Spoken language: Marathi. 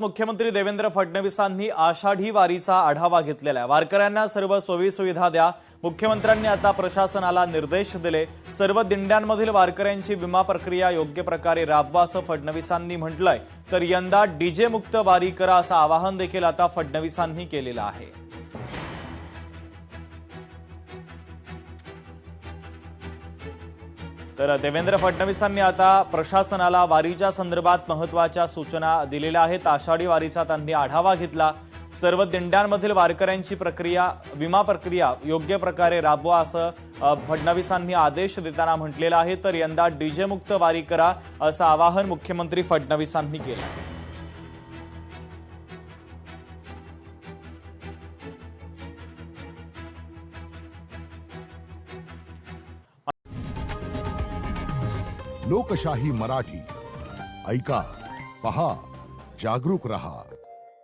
मुख्यमंत्री देवेंद्र फडणवीसांनी आषाढी वारीचा आढावा घेतलेला आहे। वारकऱ्यांना सर्व सोयी सुविधा द्या। मुख्यमंत्र्यांनी आता प्रशासनाला निर्देश दिले। सर्व दिंड्यांमधील वारकऱ्यांची विमा प्रक्रिया योग्य प्रकारे राबवा असं फडणवीसांनी म्हटलंय। तर यंदा डीजे मुक्त वारी करा असं आवाहन देखील आता फडणवीसांनी केलेलं आहे। तर देवेंद्र फडणवीसांनी आता प्रशासनाला वारीच्या संदर्भात महत्त्वाच्या सूचना दिलेल्या आहेत। आषाढी वारीचा त्यांनी आढावा घेतला। सर्व दिंड्यांमधील वारकऱ्यांची विमा प्रक्रिया योग्य प्रकारे राबवा असं फडणवीसांनी आदेश देताना म्हटलेलं आहे। तर यंदा डीजे मुक्त वारी करा असं आवाहन मुख्यमंत्री फडणवीसांनी केलं आहे। लोकशाही मराठी ऐका, पहा, जागरूक रहा।